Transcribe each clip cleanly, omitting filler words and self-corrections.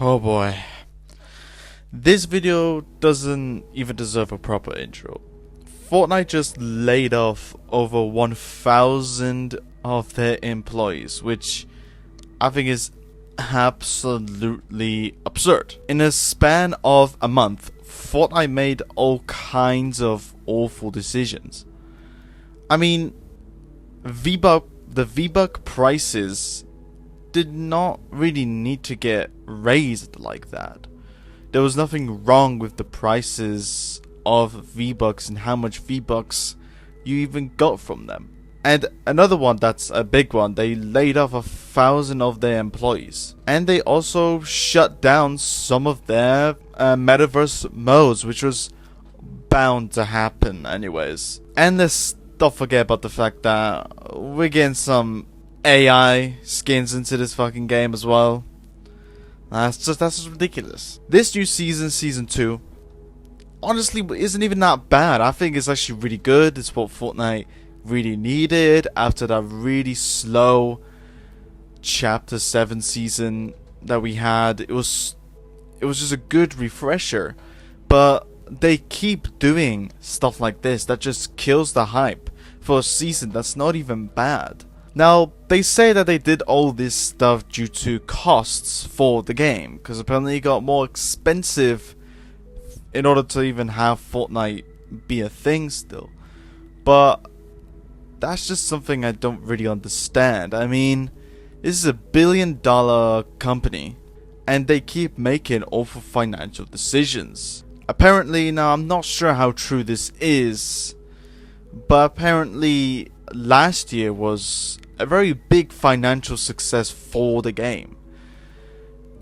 Oh boy. This video doesn't even deserve a proper intro. Fortnite just laid off over 1,000 of their employees, which I think is absolutely absurd. In a span of a month, Fortnite made all kinds of awful decisions. I mean, the VBUCK prices did not really need to get raised like that. There was nothing wrong with the prices of VBUCKS and how much VBUCKS you even got from them. And another one that's a big one, they laid off 1,000 of their employees. And they also shut down some of their metaverse modes, which was bound to happen anyways. And let's not forget about the fact that we're getting some AI skins into this fucking game as well. That's just ridiculous. This new season, Season 2, honestly isn't even that bad. I think it's actually really good. It's what Fortnite really needed after that really slow Chapter 7 season that we had. It was just a good refresher. But they keep doing stuff like this that just kills the hype for a season that's not even bad. Now, they say that they did all this stuff due to costs for the game, because apparently it got more expensive in order to even have Fortnite be a thing still. But that's just something I don't really understand. I mean, this is a $1 billion company, and they keep making awful financial decisions. Apparently, now I'm not sure how true this is, but apparently last year was a very big financial success for the game,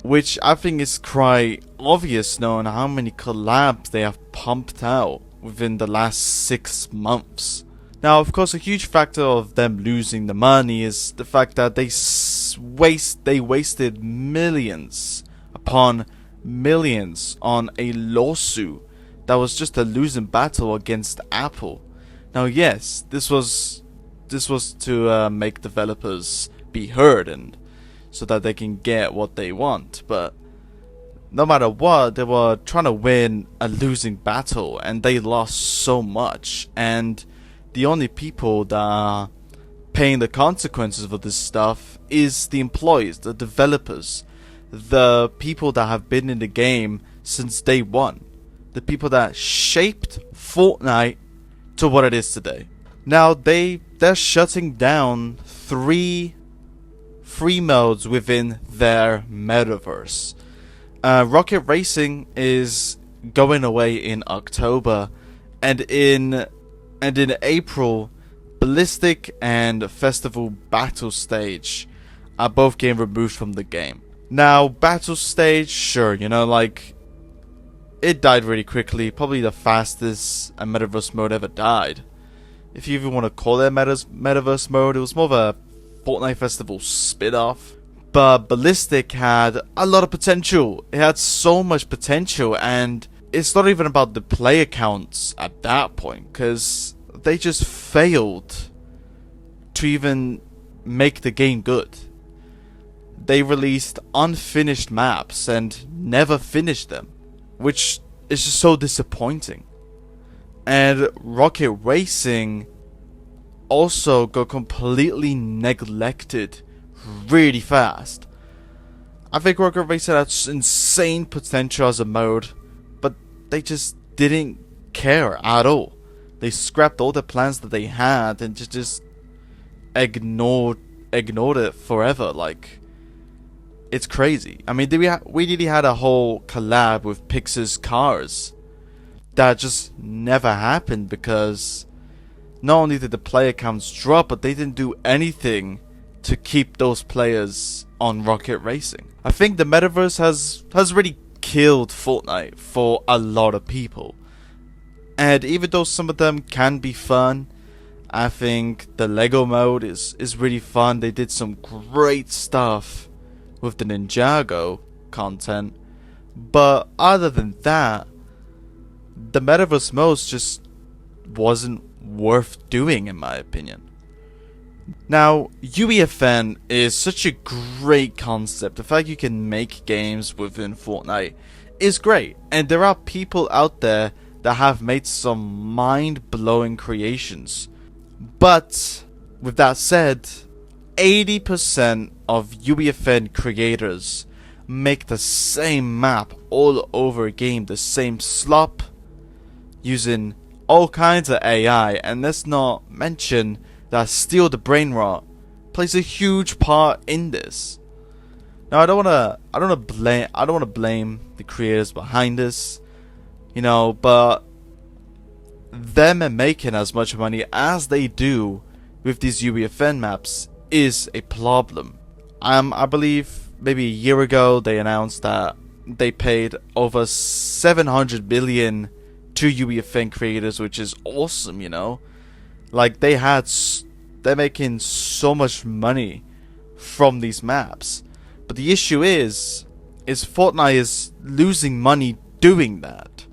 which I think is quite obvious knowing how many collabs they have pumped out within the last 6 months. Now, of course, a huge factor of them losing the money is the fact that they wasted millions upon millions on a lawsuit that was just a losing battle against Apple. Now, yes, this was to make developers be heard and so that they can get what they want. But no matter what, they were trying to win a losing battle and they lost so much. And the only people that are paying the consequences of this stuff is the employees, the developers, the people that have been in the game since day one, the people that shaped Fortnite to what it is today. Now they're shutting down 3 free modes within their metaverse. Rocket Racing is going away in October, and in April, Ballistic and Festival Battle Stage are both getting removed from the game. Now, Battle Stage, sure, you know, like, it died really quickly, probably the fastest a metaverse mode ever died. If you even want to call it metaverse mode, it was more of a Fortnite Festival spin-off. But Ballistic had a lot of potential. It had so much potential, and it's not even about the player counts at that point, because they just failed to even make the game good. They released unfinished maps and never finished them, which is just so disappointing. And Rocket Racing also got completely neglected really fast. I think Rocket Racing had insane potential as a mode, but they just didn't care at all. They scrapped all the plans that they had and just ignored it forever. Like, it's crazy. I mean, we really had a whole collab with Pixar's Cars that just never happened because not only did the player counts drop, but they didn't do anything to keep those players on Rocket Racing. I think the metaverse has really killed Fortnite for a lot of people. And even though some of them can be fun, I think the Lego mode is really fun. They did some great stuff with the Ninjago content. But other than that, the metaverse modes just wasn't worth doing, in my opinion. Now, UEFN is such a great concept. The fact you can make games within Fortnite is great, and there are people out there that have made some mind-blowing creations. But with that said, 80% of UEFN creators make the same map all over again, the same slop, using all kinds of AI, and let's not mention that Steal the Brain Rot plays a huge part in this. Now I don't wanna blame the creators behind this, you know, but them making as much money as they do with these UEFN maps is a problem. I believe maybe a year ago they announced that they paid over 700 million to UEFN creators, which is awesome, you know. Like they're making so much money from these maps. But the issue is Fortnite is losing money doing that.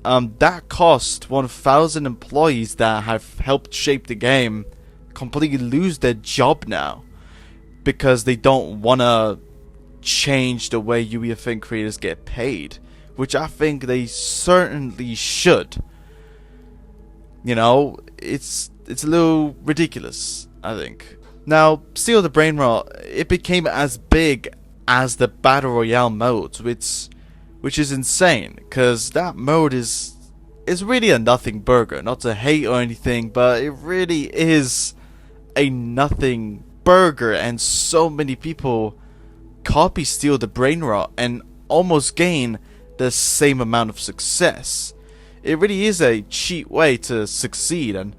That cost 1,000 employees that have helped shape the game completely lose their job now because they don't want to change the way UEFN creators get paid, which I think they certainly should. You know, it's a little ridiculous, I think. Now, Steal the Brain Rot, it became as big as the Battle Royale mode, which is insane, because that mode is really a nothing burger. Not to hate or anything, but it really is a nothing burger, and so many people copy Steal the Brain Rot and almost gain the same amount of success. It really is a cheap way to succeed, and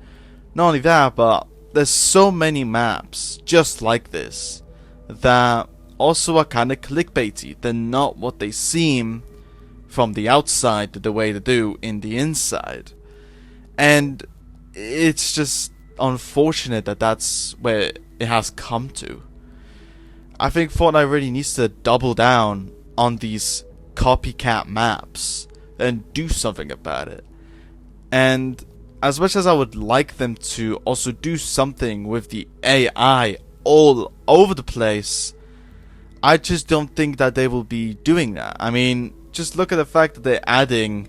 not only that, but there's so many maps just like this that also are kind of clickbaity. They're not what they seem from the outside the way they do in the inside. And it's just unfortunate that that's where it has come to. I think Fortnite really needs to double down on these copycat maps and do something about it. And as much as I would like them to also do something with the AI all over the place, I just don't think that they will be doing that. I mean, just look at the fact that they're adding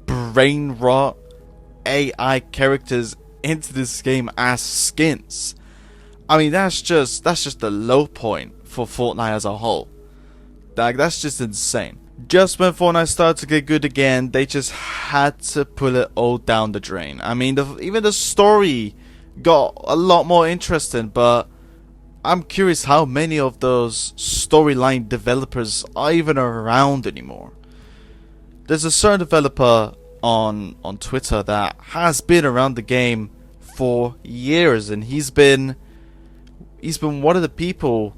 brain rot AI characters into this game as skins. I mean, that's just the low point for Fortnite as a whole. Like, that's just insane. Just when Fortnite started to get good again, they just had to pull it all down the drain. I mean, even the story got a lot more interesting, but I'm curious how many of those storyline developers are even around anymore. There's a certain developer on Twitter that has been around the game for years, and he's been one of the people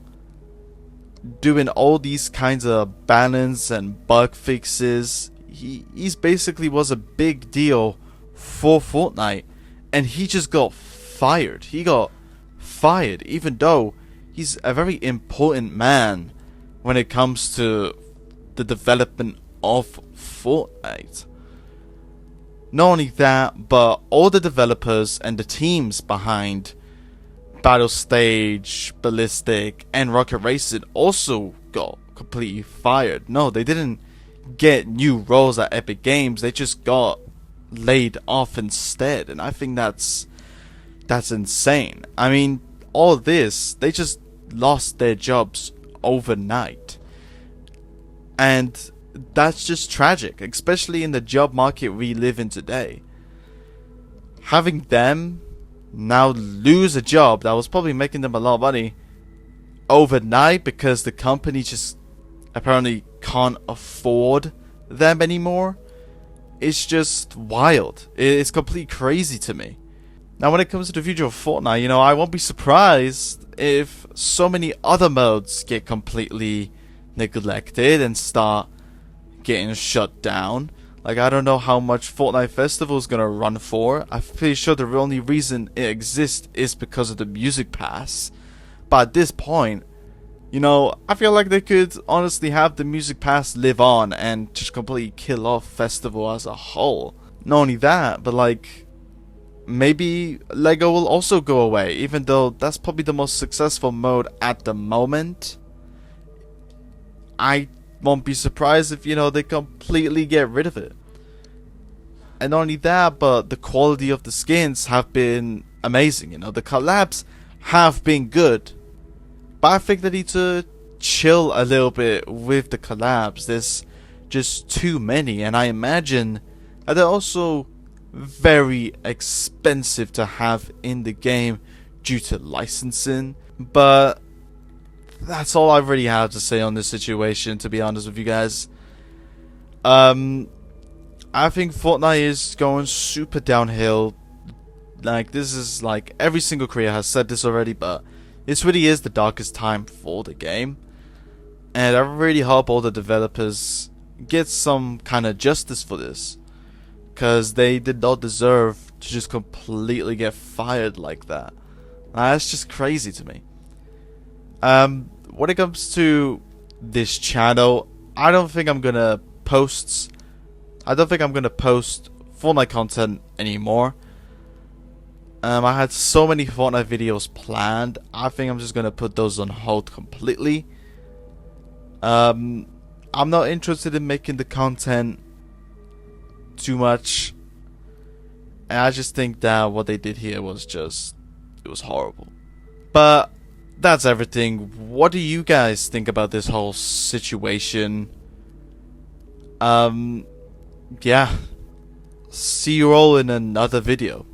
doing all these kinds of balance and bug fixes. He's basically was a big deal for Fortnite, and he just got fired. He got fired even though he's a very important man when it comes to the development of Fortnite. Not only that, but all the developers and the teams behind Battle Stage, Ballistic, and Rocket Racing also got completely fired. No, they didn't get new roles at Epic Games. They just got laid off instead, and I think that's insane. I mean, all this, they just lost their jobs overnight, and that's just tragic, especially in the job market we live in today. Having them now lose a job that was probably making them a lot of money overnight because the company just apparently can't afford them anymore, it's just wild. It's completely crazy to me. Now, when it comes to the future of Fortnite, you know, I won't be surprised if so many other modes get completely neglected and start getting shut down. Like, I don't know how much Fortnite Festival is gonna run for. I'm pretty sure the only reason it exists is because of the Music Pass. But at this point, you know, I feel like they could honestly have the Music Pass live on and just completely kill off Festival as a whole. Not only that, but like, maybe Lego will also go away, even though that's probably the most successful mode at the moment. I won't be surprised if, they completely get rid of it. And not only that, but the quality of the skins have been amazing. The collabs have been good, but I think they need to chill a little bit with the collabs. There's just too many, and I imagine that they're also very expensive to have in the game due to licensing. But that's all I really have to say on this situation, to be honest with you guys. I think Fortnite is going super downhill. Like, this is like, every single creator has said this already, but this really is the darkest time for the game. And I really hope all the developers get some kind of justice for this, because they did not deserve to just completely get fired like that. That's just crazy to me. When it comes to this channel, I don't think I'm gonna post Fortnite content anymore. I had so many Fortnite videos planned. I think I'm just gonna put those on hold completely. I'm not interested in making the content too much, and I just think that what they did here was it was horrible. But that's everything. What do you guys think about this whole situation? Yeah. See you all in another video.